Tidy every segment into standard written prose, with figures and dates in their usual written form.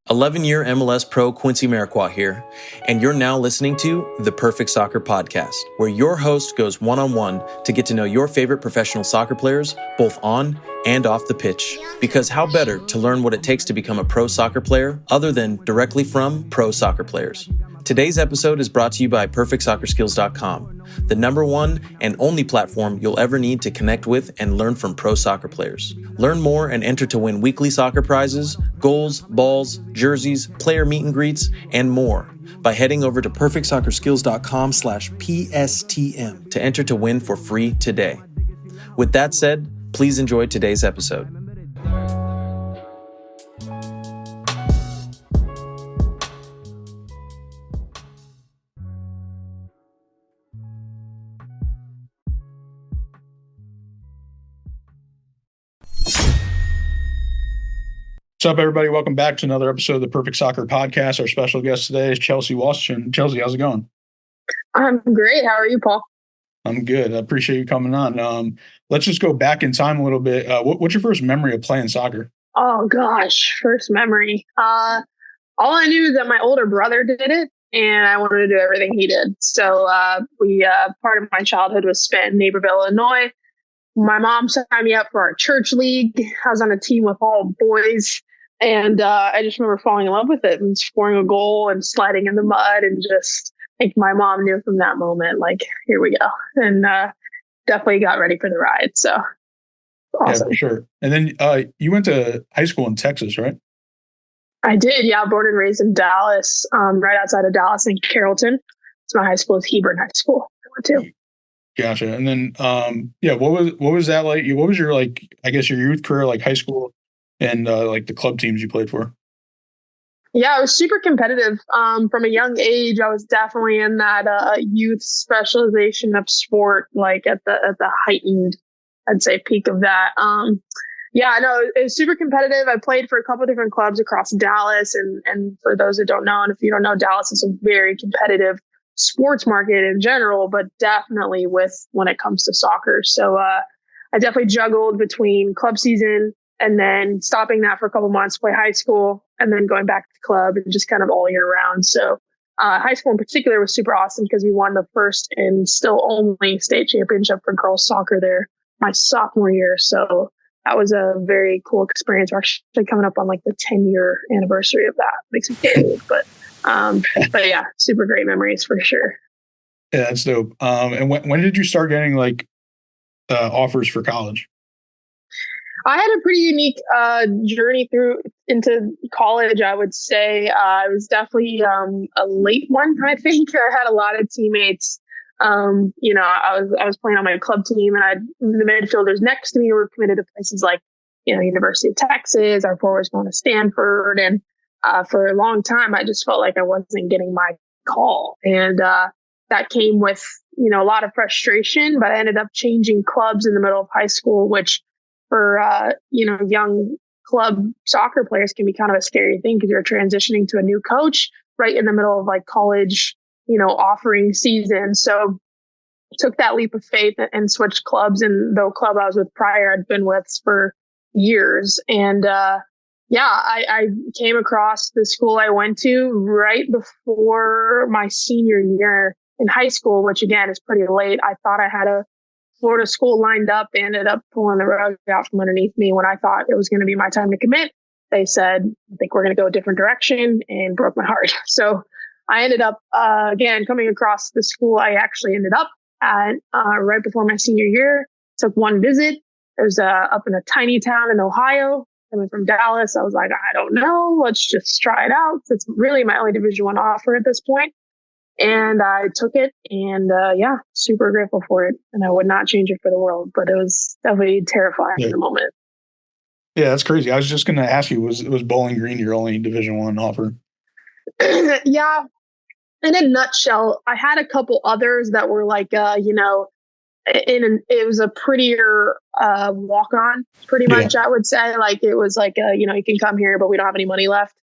11-year MLS pro Quincy Amarikwa here, and you're now listening to the Perfect Soccer Podcast, where your host goes one-on-one to get to know your favorite professional soccer players, both on and off the pitch. Because how better to learn what it takes to become a pro soccer player other than directly from pro soccer players? Today's episode is brought to you by PerfectSoccerSkills.com, the #1 and only platform you'll ever need to connect with and learn from pro soccer players. Learn more and enter to win weekly soccer prizes, goals, balls, jerseys, player meet and greets, and more by heading over to PerfectSoccerSkills.com/PSTM to enter to win for free today. With that said, please enjoy today's episode. What's up, everybody? Welcome back to another episode of the Perfect Soccer Podcast. Our special guest today is Chelsee Washington. Chelsee, how's it going? I'm great. How are you, Paul? I'm good. I appreciate you coming on. Let's just go back in time a little bit. What's your first memory of playing soccer? Oh, gosh. First memory. All I knew is that my older brother did it, and I wanted to do everything he did. So part of my childhood was spent in Naperville, Illinois. My mom signed me up for our church league. I was on a team with all boys. And I just remember falling in love with it and scoring a goal and sliding in the mud, and just I think my mom knew from that moment, like, here we go. And definitely got ready for the ride. So awesome. Yeah, for sure. And then you went to high school in Texas, right? I did. Yeah. Born and raised in Dallas, right outside of Dallas in Carrollton. So my high school is Hebron High School. I went to. Gotcha. And then, what was that like? What was your, like, I guess your youth career, like high school? And like the club teams you played for? Yeah, I was super competitive. From a young age, I was definitely in that youth specialization of sport, like at the heightened, I'd say, peak of that. Yeah, no, it was super competitive. I played for a couple of different clubs across Dallas, and for those that don't know, and if you don't know, Dallas is a very competitive sports market in general, but definitely when it comes to soccer. So I definitely juggled between club season and then stopping that for a couple months to play high school, and then going back to the club, and just kind of all year round. So high school in particular was super awesome because we won the first and still only state championship for girls soccer there my sophomore year. So that was a very cool experience. We're actually coming up on like the 10-year anniversary of that. Makes me feel old, but yeah, super great memories for sure. Yeah, that's dope. And when did you start getting like offers for college? I had a pretty unique journey into college, I would say. I was definitely a late one, I think. I had a lot of teammates. I was playing on my club team, and the midfielders next to me were committed to places like, University of Texas. Our forwards going to Stanford. And for a long time, I just felt like I wasn't getting my call. And that came with, a lot of frustration. But I ended up changing clubs in the middle of high school, which for, young club soccer players can be kind of a scary thing because you're transitioning to a new coach right in the middle of like college, offering season. So took that leap of faith and switched clubs. And the club I was with prior, I'd been with for years. And, I came across the school I went to right before my senior year in high school, which again is pretty late. I thought I had a Florida school lined up, ended up pulling the rug out from underneath me when I thought it was going to be my time to commit. They said, I think we're going to go a different direction, and broke my heart. So I ended up, again, coming across the school I actually ended up at right before my senior year. Took one visit. It was up in a tiny town in Ohio. Coming from Dallas, I was like, I don't know. Let's just try it out. It's really my only Division I offer at this point. And I took it, and super grateful for it. And I would not change it for the world, but it was definitely terrifying in the moment. Yeah, that's crazy. I was just going to ask you, was Bowling Green your only Division I offer? Yeah. In a nutshell, I had a couple others that were like, it was a prettier walk-on, pretty much, I would say. Like, it was like, you can come here, but we don't have any money left.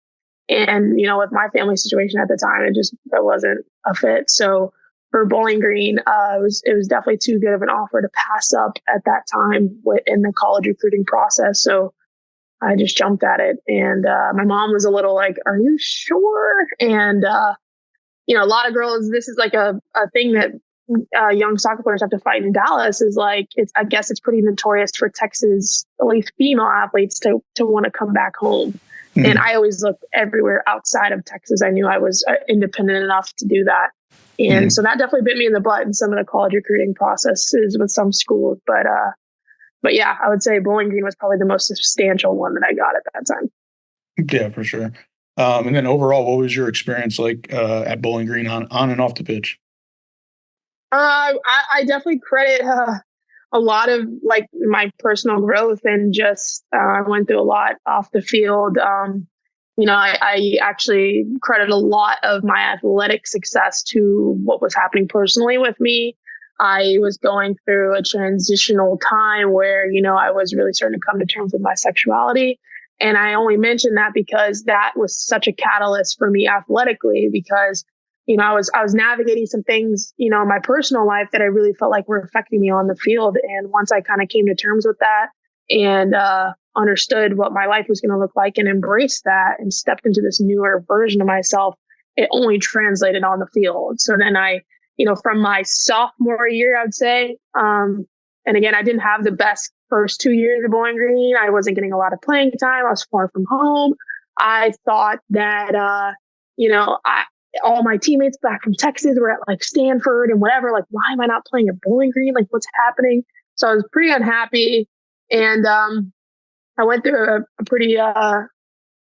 And, with my family situation at the time, it wasn't a fit. So for Bowling Green, it was definitely too good of an offer to pass up at that time in the college recruiting process. So I just jumped at it. And my mom was a little like, "Are you sure?" And a lot of girls, this is like a thing that young soccer players have to fight in Dallas. Is like, I guess it's pretty notorious for Texas, at least female athletes, to want to come back home. Mm-hmm. And I always looked everywhere outside of Texas. I knew I was independent enough to do that. And so that definitely bit me in the butt in some of the college recruiting processes with some schools. But yeah, I would say Bowling Green was probably the most substantial one that I got at that time. Yeah, for sure. And then overall, what was your experience like at Bowling Green on and off the pitch? I definitely credit a lot of like my personal growth, and just I went through a lot off the field. I actually credit a lot of my athletic success to what was happening personally with me. I was going through a transitional time where, I was really starting to come to terms with my sexuality. And I only mention that because that was such a catalyst for me athletically, because, I was navigating some things, in my personal life that I really felt like were affecting me on the field. And once I kind of came to terms with that and understood what my life was going to look like and embraced that and stepped into this newer version of myself, it only translated on the field. So then I, from my sophomore year, I'd say, and again, I didn't have the best first 2 years of Bowling Green. I wasn't getting a lot of playing time. I was far from home. I thought that, all my teammates back from Texas were at like Stanford and whatever. Like, why am I not playing at Bowling Green? Like, what's happening? So I was pretty unhappy. And I went through a pretty, I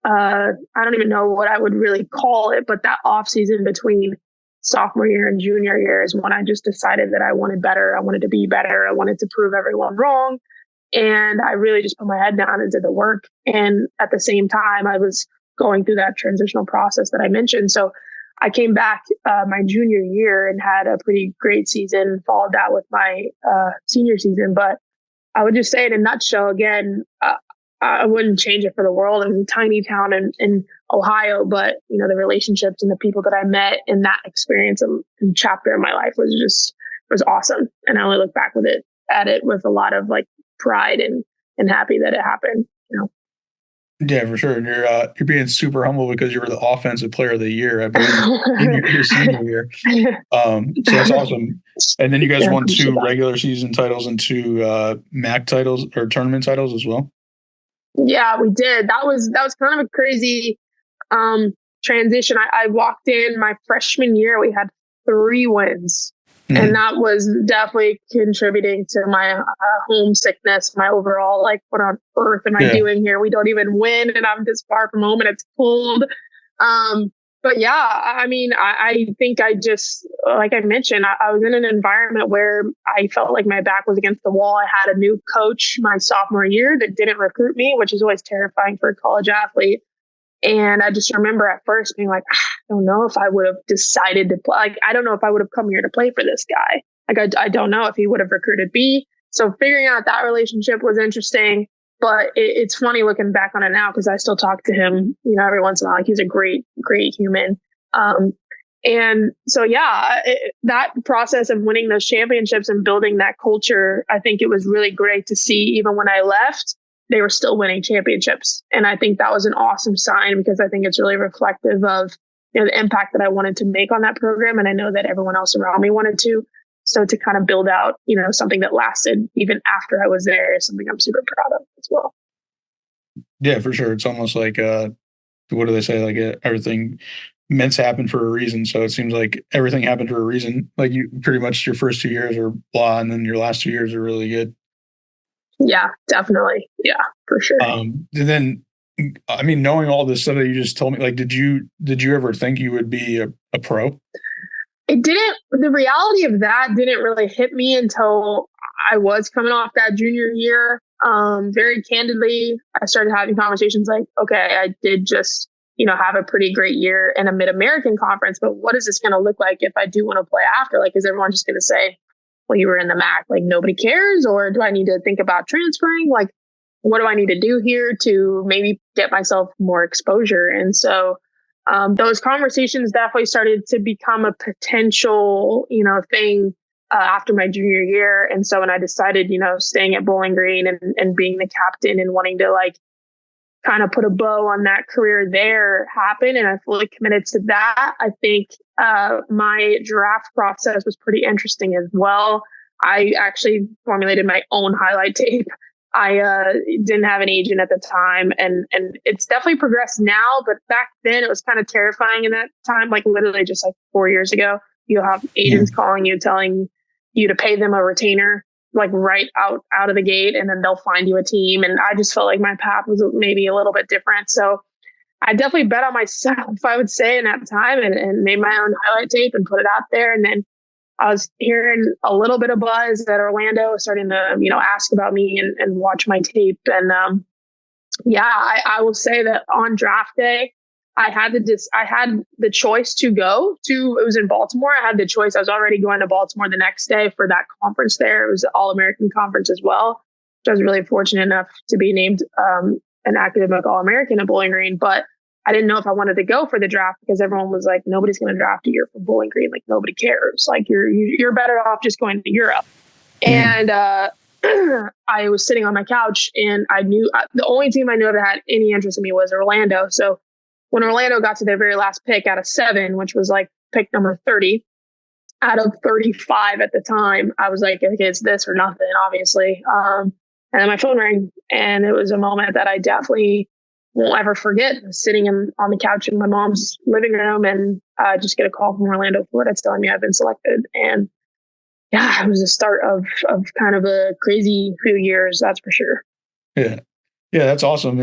don't even know what I would really call it, but that off season between sophomore year and junior year is when I just decided that I wanted better. I wanted to be better. I wanted to prove everyone wrong. And I really just put my head down and did the work. And at the same time, I was going through that transitional process that I mentioned. So I came back my junior year and had a pretty great season, followed that with my senior season. But I would just say in a nutshell, again, I wouldn't change it for the world. It was a tiny town in Ohio, but, the relationships and the people that I met in that experience and chapter of my life was awesome. And I only look back at it with a lot of like pride and happy that it happened, Yeah, for sure. And you're being super humble because you were the offensive player of the year, I believe, in your senior year. So that's awesome. And then you guys won 2 regular season titles and 2 MAC titles or tournament titles as well. Yeah, we did. That was kind of a crazy transition. I walked in my freshman year. We had 3 wins. And that was definitely contributing to my homesickness, my overall, like, what on earth am I doing here? We don't even win, and I'm this far from home, and it's cold. But yeah, I mean, I think I just, like I mentioned, I was in an environment where I felt like my back was against the wall. I had a new coach my sophomore year that didn't recruit me, which is always terrifying for a college athlete. And I just remember at first being like, I don't know if I would have decided to play. Like, I don't know if I would have come here to play for this guy. Like, I don't know if he would have recruited me. So figuring out that relationship was interesting. But it's funny looking back on it now because I still talk to him, every once in a while. Like, he's a great, great human. And so, yeah, that process of winning those championships and building that culture, I think it was really great to see. Even when I left, they were still winning championships. And I think that was an awesome sign because I think it's really reflective of the impact that I wanted to make on that program. And I know that everyone else around me wanted to. So to kind of build out, something that lasted even after I was there is something I'm super proud of as well. Yeah, for sure. It's almost like, what do they say? Like everything meant to happen for a reason. So it seems like everything happened for a reason. Like you pretty much your first 2 years are blah, and then your last 2 years are really good. Yeah, definitely. Yeah, for sure. And then, I mean, knowing all this stuff that you just told me, like, did you ever think you would be a pro? It didn't. The reality of that didn't really hit me until I was coming off that junior year. Very candidly, I started having conversations like, okay, I did just, have a pretty great year in a Mid-American conference, but what is this going to look like if I do want to play after? Like, is everyone just going to say, well, you were in the MAC, like nobody cares? Or do I need to think about transferring? Like, what do I need to do here to maybe get myself more exposure? And so those conversations definitely started to become a potential, thing after my junior year. And so when I decided, staying at Bowling Green and being the captain and wanting to like kind of put a bow on that career there happened, and I fully committed to that. I think my draft process was pretty interesting as well. I actually formulated my own highlight tape. I didn't have an agent at the time, and it's definitely progressed now, but back then it was kind of terrifying in that time, like literally just like 4 years ago. You'll have agents calling you, telling you to pay them a retainer, like right out of the gate, and then they'll find you a team. And I just felt like my path was maybe a little bit different. So I definitely bet on myself, I would say, in that time, and made my own highlight tape and put it out there. And then I was hearing a little bit of buzz at Orlando, starting to, ask about me and watch my tape. And I will say that on draft day, I had the choice to go to. It was in Baltimore. I had the choice. I was already going to Baltimore the next day for that conference there. It was the All-American conference as well. So I was really fortunate enough to be named an academic All-American at Bowling Green. But I didn't know if I wanted to go for the draft because everyone was like, nobody's going to draft a year from Bowling Green. Like, nobody cares. Like, you're better off just going to Europe. And I was sitting on my couch, and I knew the only team I knew that had any interest in me was Orlando. So when Orlando got to their very last pick out of 7, which was like pick number 30 out of 35 at the time, I was like, okay, it's this or nothing, obviously. And then my phone rang, and it was a moment that I definitely won't ever forget. I was sitting on the couch in my mom's living room, and I just get a call from Orlando, Florida, telling me I've been selected. And yeah, it was the start of kind of a crazy few years, that's for sure. Yeah, that's awesome.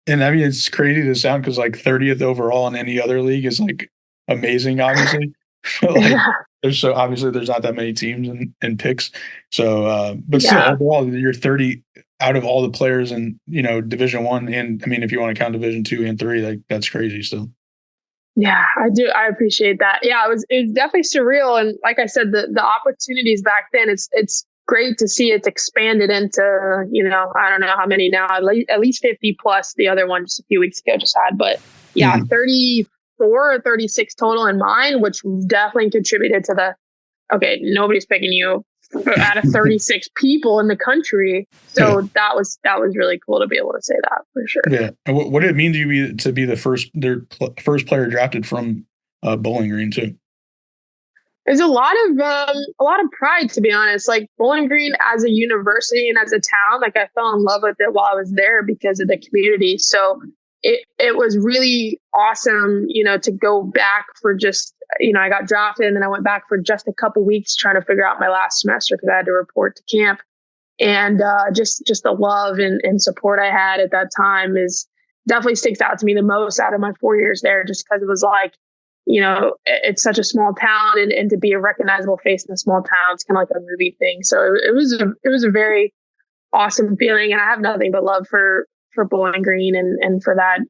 And I mean, it's crazy to sound because like 30th overall in any other league is like amazing, obviously. There's not that many teams and picks. So, but still, overall, you're 30 out of all the players in Division 1, and I mean, if you want to count Division 2 and 3, like that's crazy still. Yeah, I do. I appreciate that. Yeah, it was definitely surreal, and like I said, the opportunities back then, it's great to see it's expanded into, I don't know how many now, at least 50 plus the other one just a few weeks ago just had. But yeah, 34 or 36 total in mine, which definitely contributed to nobody's picking you out of 36 people in the country. So that was really cool to be able to say that for sure. Yeah. And what did it mean to be the first player drafted from Bowling Green too? There's a lot of pride, to be honest. Like Bowling Green as a university and as a town, like I fell in love with it while I was there because of the community. So it was really awesome, to go back for just, I got drafted and then I went back for just a couple weeks trying to figure out my last semester because I had to report to camp. And just the love and support I had at that time is definitely sticks out to me the most out of my 4 years there, just because it was like, it's such a small town, and to be a recognizable face in a small town, it's kind of like a movie thing. So it was a very awesome feeling, and I have nothing but love for Bowling Green and for that,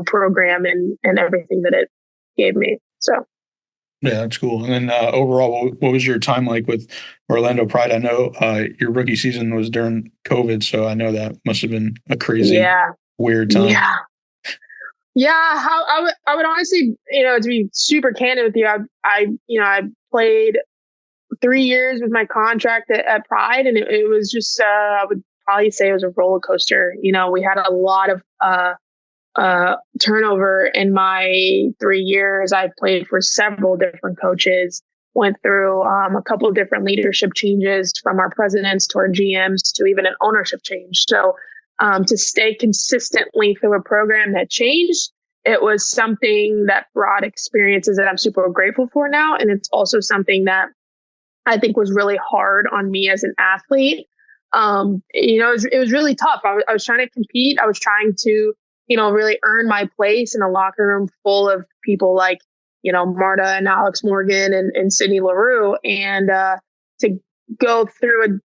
program and everything that it gave me. So. Yeah, that's cool. And then overall, what was your time like with Orlando Pride? I know your rookie season was during COVID, so I know that must have been a crazy, weird time. Yeah. I would honestly, to be super candid with you, I played 3 years with my contract at Pride, and it was just I would probably say it was a roller coaster. We had a lot of turnover in my 3 years. I played for several different coaches, went through a couple of different leadership changes from our presidents to our GMs to even an ownership change. So to stay consistently through a program that changed, it was something that brought experiences that I'm super grateful for now. And it's also something that I think was really hard on me as an athlete. It was really tough. I was trying to compete. I was trying to really earn my place in a locker room full of people like, Marta and Alex Morgan and Sydney LaRue. And to go through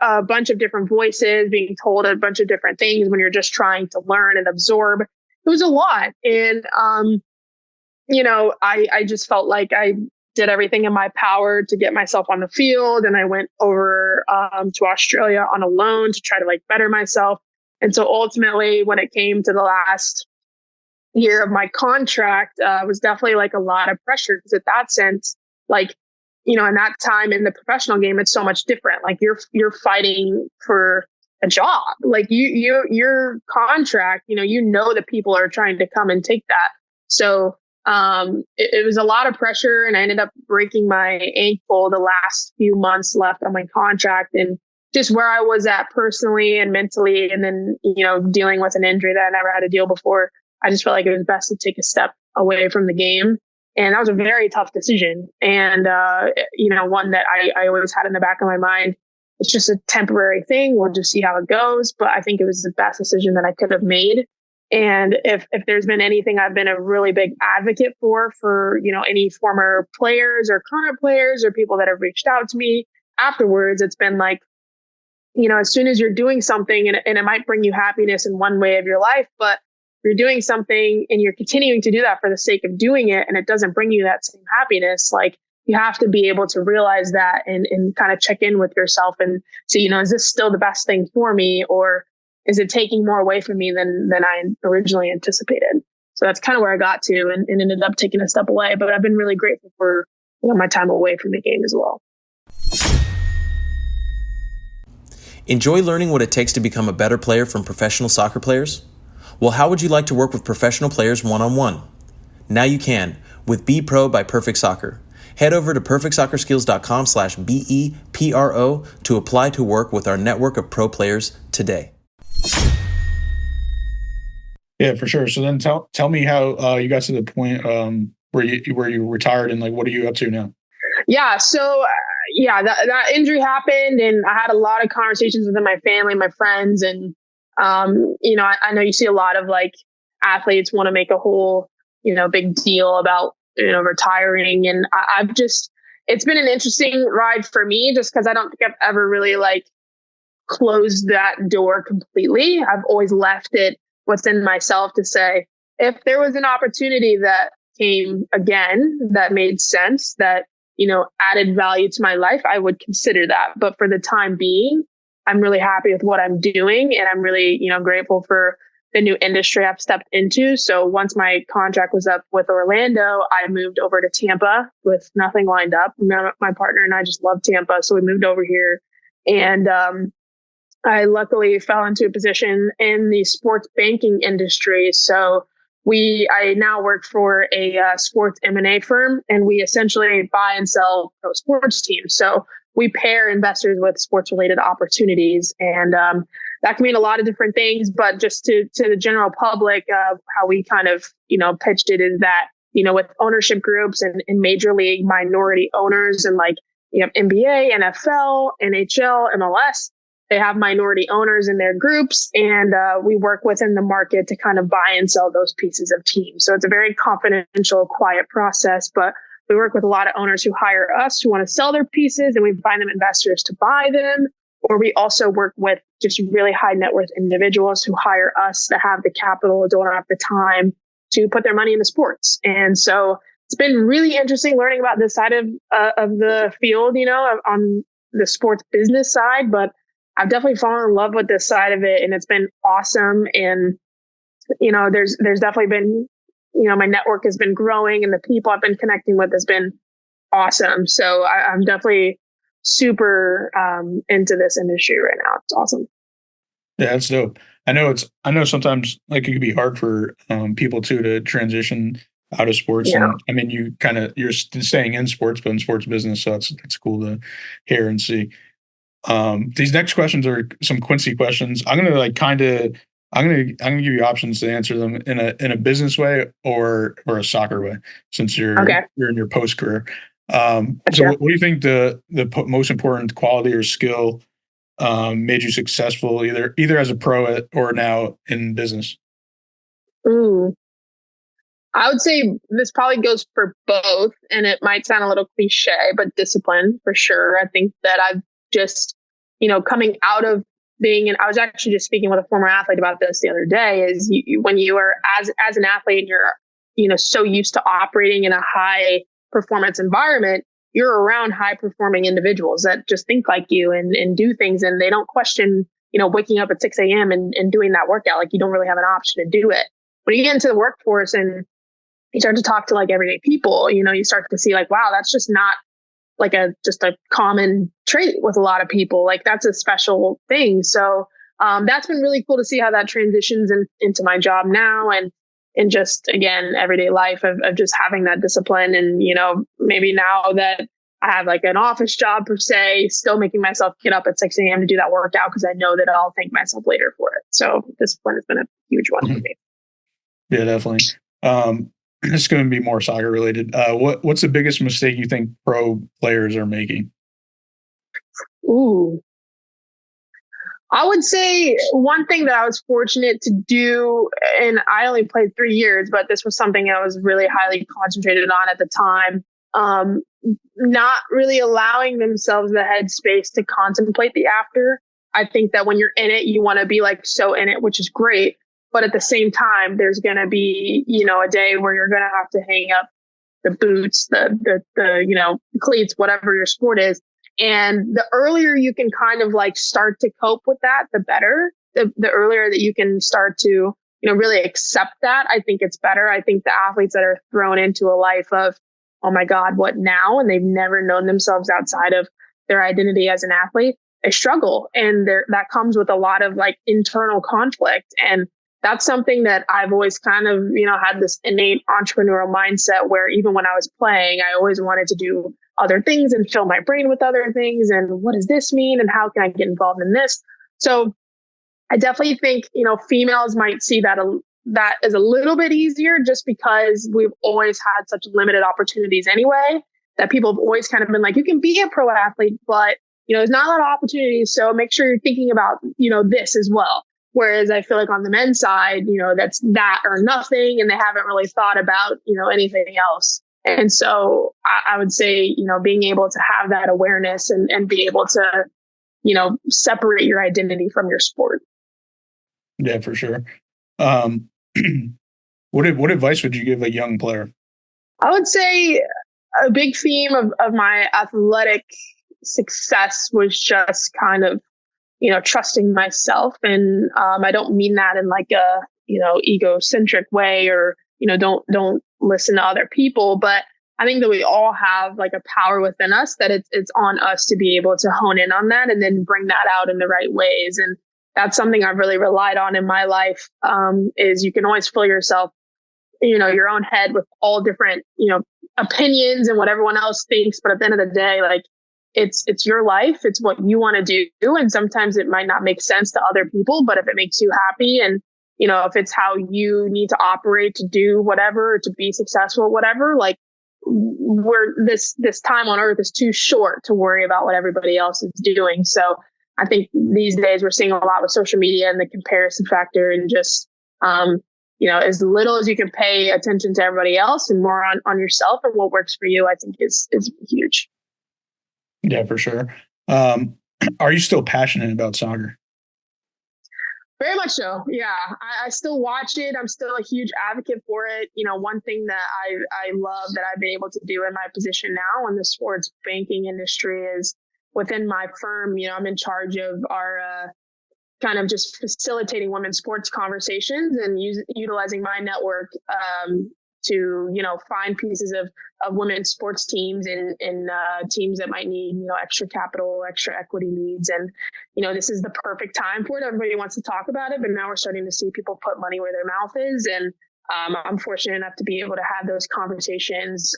a bunch of different voices, being told a bunch of different things when you're just trying to learn and absorb, it was a lot. And, I just felt like I did everything in my power to get myself on the field. And I went over to Australia on a loan to try to better myself. And so ultimately, when it came to the last year of my contract, it was definitely a lot of pressure because at that sense, in that time in the professional game, it's so much different. You're fighting for a job. Like your contract, you know that people are trying to come and take that. So it was a lot of pressure, and I ended up breaking my ankle the last few months left on my contract, and just where I was at personally and mentally, and then, dealing with an injury that I never had to deal before. I just felt like it was best to take a step away from the game. And that was a very tough decision. And, one that I always had in the back of my mind. It's just a temporary thing. We'll just see how it goes. But I think it was the best decision that I could have made. And if there's been anything I've been a really big advocate for, any former players or current players or people that have reached out to me afterwards, it's been like, as soon as you're doing something and it might bring you happiness in one way of your life, but you're doing something and you're continuing to do that for the sake of doing it, and it doesn't bring you that same happiness, like you have to be able to realize that and kind of check in with yourself and see, is this still the best thing for me, or is it taking more away from me than I originally anticipated? So that's kind of where I got to and ended up taking a step away. But I've been really grateful for my time away from the game as well. Enjoy learning what it takes to become a better player from professional soccer players? Well, how would you like to work with professional players one-on-one? Now you can with Be Pro by Perfect Soccer. Head over to perfectsoccerskills.com/BEPRO to apply to work with our network of pro players today. Yeah, for sure. So then tell me how you got to the point where you retired, and like what are you up to now? Yeah, so that injury happened, and I had a lot of conversations with my family, my friends, and I know you see a lot of like athletes want to make a whole big deal about retiring, and it's been an interesting ride for me just because I don't think I've ever really like closed that door completely. I've always left it within myself to say, if there was an opportunity that came again that made sense, that added value to my life, I would consider that. But for the time being, I'm really happy with what I'm doing, and I'm really grateful for the new industry I've stepped into. So once my contract was up with Orlando, I moved over to Tampa with nothing lined up. My partner and I just love Tampa, so we moved over here, and I luckily fell into a position in the sports banking industry. So I now work for a sports M&A firm, and we essentially buy and sell pro sports teams. So we pair investors with sports related opportunities, and that can mean a lot of different things. But just to the general public, how we kind of pitched it is that with ownership groups and major league minority owners, and like you have NBA, NFL, NHL, MLS. They have minority owners in their groups, and we work within the market to kind of buy and sell those pieces of teams. So it's a very confidential, quiet process, but we work with a lot of owners who hire us who want to sell their pieces, and we find them investors to buy them. Or we also work with just really high net worth individuals who hire us that have the capital, don't have the time to put their money into sports. And so it's been really interesting learning about this side of the field, on the sports business side, but I've definitely fallen in love with this side of it, and it's been awesome. And, there's definitely been, my network has been growing, and the people I've been connecting with has been awesome. So I'm definitely super into this industry right now. It's awesome. Yeah, that's dope. I know sometimes like it could be hard for people too to transition out of sports. Yeah. And I mean, you're staying in sports, but in sports business. So it's cool to hear and see. These next questions are some Quincy questions. I'm gonna give you options to answer them in a business way or a soccer way, since you're in your post career. So what do you think the most important quality or skill made you successful either as a pro or now in business? I would say this probably goes for both, and it might sound a little cliche, but discipline for sure. I think that I've just, coming out of being, and I was actually just speaking with a former athlete about this the other day, is when you are as an athlete and you're, so used to operating in a high performance environment, you're around high performing individuals that just think like you and do things, and they don't question, waking up at 6 a.m. and doing that workout. Like, you don't really have an option to do it. When you get into the workforce and you start to talk to like everyday people, you start to see like, wow, that's just not like just a common trait with a lot of people. Like, that's a special thing. So that's been really cool to see how that transitions into my job now, and just, again, everyday life of just having that discipline. And, maybe now that I have like an office job per se, still making myself get up at 6 a.m. to do that workout because I know that I'll thank myself later for it. So discipline has been a huge one for me. Yeah, definitely. It's going to be more soccer related. What's the biggest mistake you think pro players are making? Ooh. I would say one thing that I was fortunate to do, and I only played 3 years, but this was something I was really highly concentrated on at the time. Not really allowing themselves the headspace to contemplate the after. I think that when you're in it, you want to be like so in it, which is great. But at the same time, there's going to be, a day where you're going to have to hang up the boots, the cleats, whatever your sport is. And the earlier you can kind of like start to cope with that, the better. The earlier that you can start to, really accept that, I think it's better. I think the athletes that are thrown into a life of, oh my God, what now? And they've never known themselves outside of their identity as an athlete, they struggle. And that comes with a lot of like internal conflict. And that's something that I've always kind of, had this innate entrepreneurial mindset where even when I was playing, I always wanted to do other things and fill my brain with other things. And what does this mean? And how can I get involved in this? So I definitely think, females might see that as a little bit easier just because we've always had such limited opportunities anyway, that people have always kind of been like, you can be a pro athlete, but, there's not a lot of opportunities. So make sure you're thinking about, this as well. Whereas I feel like on the men's side, that's that or nothing. And they haven't really thought about, anything else. And so I would say, being able to have that awareness and be able to, separate your identity from your sport. Yeah, for sure. What advice would you give a young player? I would say a big theme of my athletic success was just kind of, trusting myself. And I don't mean that in like a, egocentric way or, don't listen to other people. But I think that we all have like a power within us that it's on us to be able to hone in on that and then bring that out in the right ways. And that's something I've really relied on in my life, is you can always fill yourself, your own head with all different, opinions and what everyone else thinks. But at the end of the day, like, it's your life. It's what you want to do. And sometimes it might not make sense to other people, but if it makes you happy and, if it's how you need to operate to do whatever, to be successful, whatever, like this time on earth is too short to worry about what everybody else is doing. So I think these days we're seeing a lot with social media and the comparison factor and just, as little as you can pay attention to everybody else and more on yourself and what works for you, I think is huge. Yeah, for sure. Are you still passionate about soccer? Very much so. Yeah, I still watch it. I'm still a huge advocate for it. One thing that I love that I've been able to do in my position now in the sports banking industry is within my firm, I'm in charge of our kind of just facilitating women's sports conversations and utilizing my network to, find pieces of women's sports teams and teams that might need, extra capital, extra equity needs. And, this is the perfect time for it. Everybody wants to talk about it, but now we're starting to see people put money where their mouth is. And I'm fortunate enough to be able to have those conversations,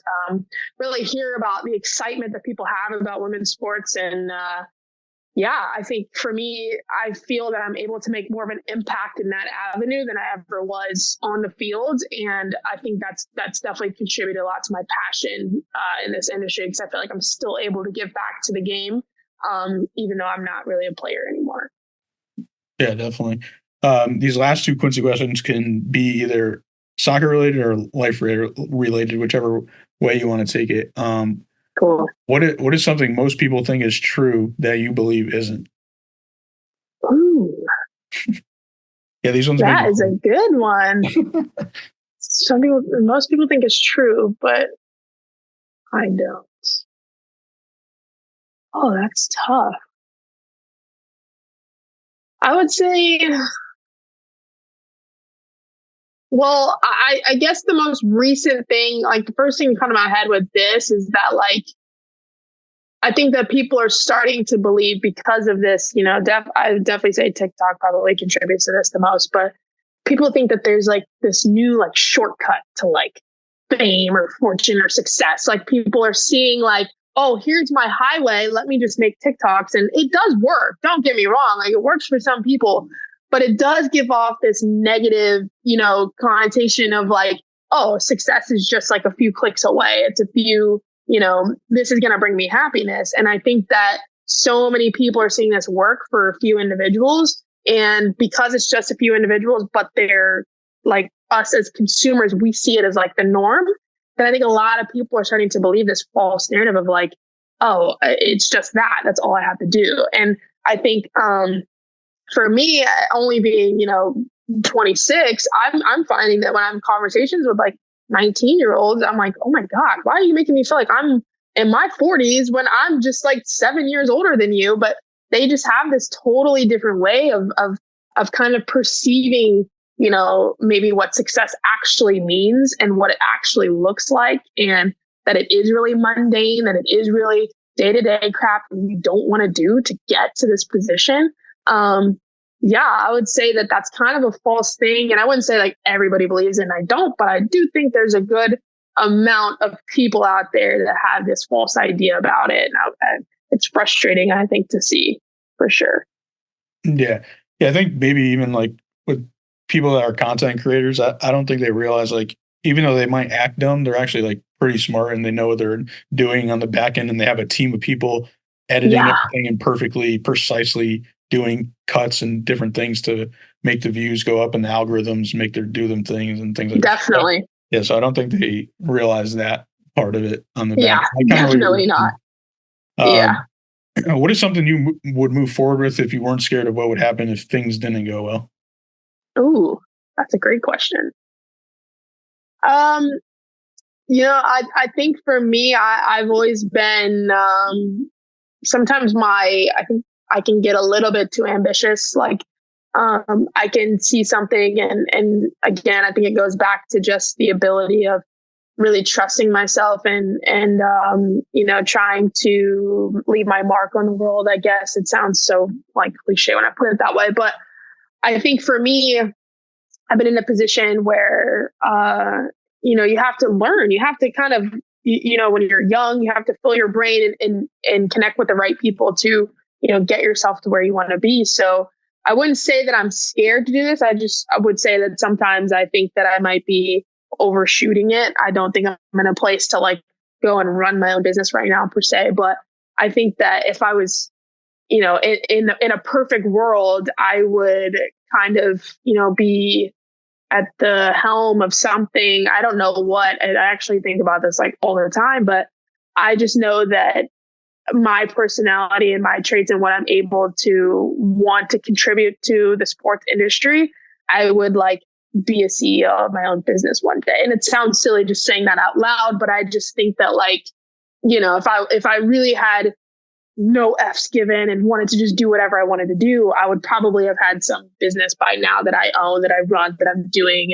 really hear about the excitement that people have about women's sports. And I think for me, I feel that I'm able to make more of an impact in that avenue than I ever was on the field. And I think that's definitely contributed a lot to my passion in this industry, because I feel like I'm still able to give back to the game, even though I'm not really a player anymore. Yeah, definitely. These last two Quincy questions can be either soccer related or life related, whichever way you want to take it. Cool. What is something most people think is true that you believe isn't? Ooh. Yeah, these ones. That is a good one. Most people think it's true, but I don't. Oh, that's tough. I would say, well, I guess the most recent thing, like the first thing to come to my head with this is that, like, I think that people are starting to believe because of this, I would definitely say TikTok probably contributes to this the most, but people think that there's like this new like shortcut to like fame or fortune or success. Like people are seeing like, oh, here's my highway. Let me just make TikToks. And it does work. Don't get me wrong. Like it works for some people, but it does give off this negative, connotation of like, oh, success is just like a few clicks away. It's a few, this is going to bring me happiness. And I think that so many people are seeing this work for a few individuals. And because it's just a few individuals, but they're like us as consumers, we see it as like the norm. Then I think a lot of people are starting to believe this false narrative of like, oh, it's just that. That's all I have to do. And I think for me, only being, 26, I'm finding that when I'm in conversations with like 19-year-olds, I'm like, oh my God, why are you making me feel like I'm in my 40s when I'm just like 7 years older than you? But they just have this totally different way of kind of perceiving, maybe what success actually means and what it actually looks like, and that it is really mundane, that it is really day-to-day crap that you don't want to do to get to this position. I would say that that's kind of a false thing. And I wouldn't say like everybody believes it, and I don't, but I do think there's a good amount of people out there that have this false idea about it. And it's frustrating, I think, to see for sure. Yeah. Yeah. I think maybe even like with people that are content creators, I don't think they realize like, even though they might act dumb, they're actually like pretty smart and they know what they're doing on the back end, and they have a team of people editing everything and perfectly, precisely doing cuts and different things to make the views go up and the algorithms make their do them things and things like that. Definitely. Yeah. So I don't think they realize that part of it on the back. Yeah, definitely not. What is something you would move forward with if you weren't scared of what would happen if things didn't go well? Ooh, that's a great question. I think for me, I've always been, sometimes I think I can get a little bit too ambitious. Like, I can see something and again, I think it goes back to just the ability of really trusting myself and trying to leave my mark on the world. I guess it sounds so like cliche when I put it that way, but I think for me, I've been in a position where, you have to learn, you have to kind of, when you're young, you have to fill your brain and connect with the right people to, get yourself to where you want to be. So I wouldn't say that I'm scared to do this. I would say that sometimes I think that I might be overshooting it. I don't think I'm in a place to like go and run my own business right now per se, but I think that if I was, in a perfect world, I would kind of, be at the helm of something. I don't know what, and I actually think about this like all the time, but I just know that my personality and my traits and what I'm able to want to contribute to the sports industry, I would like be a CEO of my own business one day. And it sounds silly just saying that out loud, but I just think that like, if I really had no F's given and wanted to just do whatever I wanted to do, I would probably have had some business by now that I own, that I run, that I'm doing.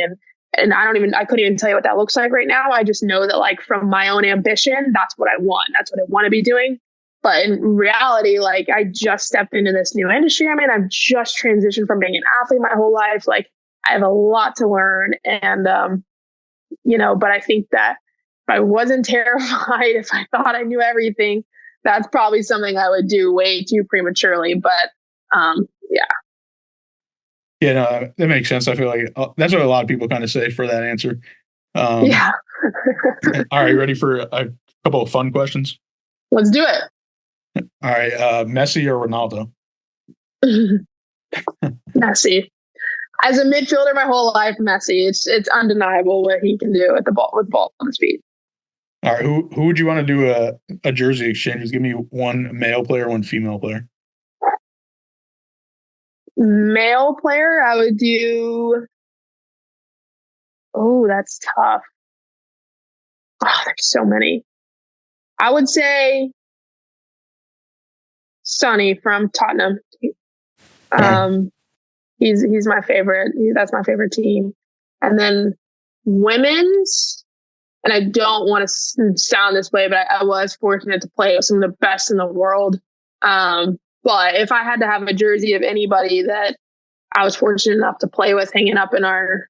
And I couldn't even tell you what that looks like right now. I just know that like from my own ambition, that's what I want. That's what I want to be doing. But in reality, like I just stepped into this new industry. I mean, I've just transitioned from being an athlete my whole life. Like I have a lot to learn. And, but I think that if I wasn't terrified, if I thought I knew everything, that's probably something I would do way too prematurely. But yeah. Yeah, no, that makes sense. I feel like that's what a lot of people kind of say for that answer. Yeah. All right, ready for a couple of fun questions? Let's do it. All right, Messi or Ronaldo? Messi. As a midfielder, my whole life, Messi. It's undeniable what he can do with ball on his feet. All right, who would you want to do a jersey exchange? Just give me one male player, one female player. Male player, I would do. Oh, that's tough. Oh, there's so many. I would say Sonny from Tottenham. He's my favorite. That's my favorite team. And then women's, and I don't want to sound this way, but I was fortunate to play with some of the best in the world. But if I had to have a jersey of anybody that I was fortunate enough to play with hanging up in our,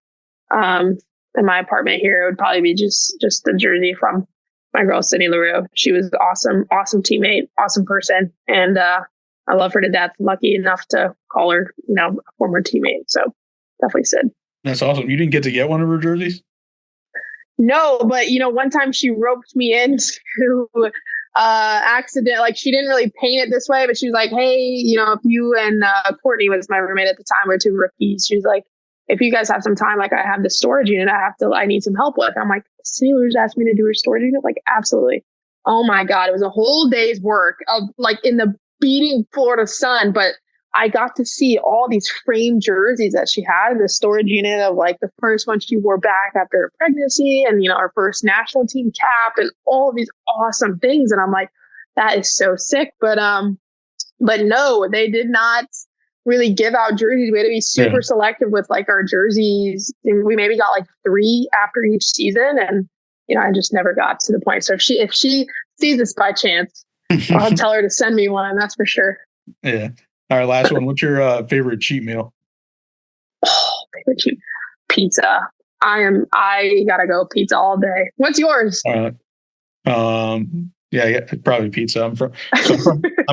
in my apartment here, it would probably be just the jersey from my girl, Sydney LaRue. She was awesome teammate, awesome person. And, I love her to death. Lucky enough to call her, a former teammate. So definitely Sid. That's awesome. You didn't get to get one of her jerseys? No, but one time she roped me into accident. Like, she didn't really paint it this way, but she was like, hey, if you and Courtney was my roommate at the time, we're two rookies. She was like, if you guys have some time, like, I have the storage unit I need some help with. I'm like, Sydney just asked me to do her storage unit. Like, absolutely. Oh my God. It was a whole day's work of like in the beating Florida sun, but I got to see all these framed jerseys that she had in the storage unit of like the first one she wore back after her pregnancy and, her first national team cap and all of these awesome things. And I'm like, that is so sick. But no, they did not really give out jerseys. We had to be super selective with like our jerseys. We maybe got like 3 after each season. And, I just never got to the point. So if she sees this by chance, I'll tell her to send me one. That's for sure. Yeah. All right, last one. What's your favorite cheat meal? Oh, favorite cheat pizza. I gotta go pizza all day. What's yours? Yeah, probably pizza. I'm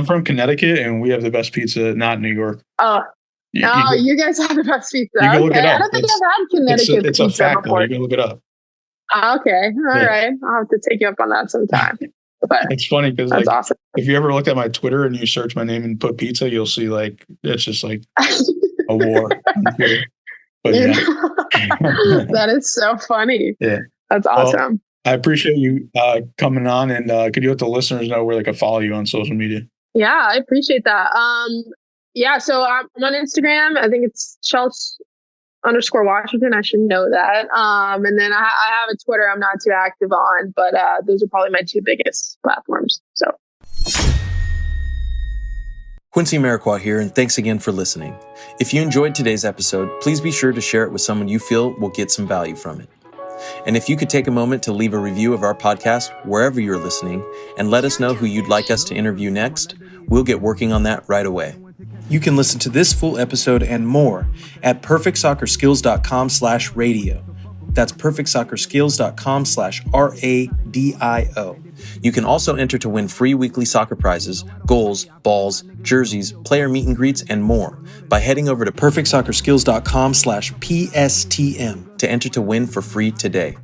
from Connecticut, and we have the best pizza, not New York. You guys have the best pizza. You can look it up. I don't think I've had Connecticut it's pizza a fact, before. though. You can look it up. Okay, all right. I'll have to take you up on that sometime. But it's funny because that's awesome. If you ever look at my Twitter and you search my name and put pizza, you'll see like it's just like a war on Twitter. But yeah. That is so funny. Yeah, that's awesome. Well, I appreciate you coming on, and could you let the listeners know where they can follow you on social media? Yeah, I appreciate that. So I'm on Instagram. I think it's Chelsee_Washington. I should know that. And then I have a Twitter I'm not too active on, but those are probably my 2 biggest platforms. So. Quincy Amarikwa here, and thanks again for listening. If you enjoyed today's episode, please be sure to share it with someone you feel will get some value from it. And if you could take a moment to leave a review of our podcast wherever you're listening and let us know who you'd like us to interview next, we'll get working on that right away. You can listen to this full episode and more at perfectsoccerskills.com/radio. That's perfectsoccerskills.com/RADIO. You can also enter to win free weekly soccer prizes, goals, balls, jerseys, player meet and greets, and more by heading over to perfectsoccerskills.com/PSTM to enter to win for free today.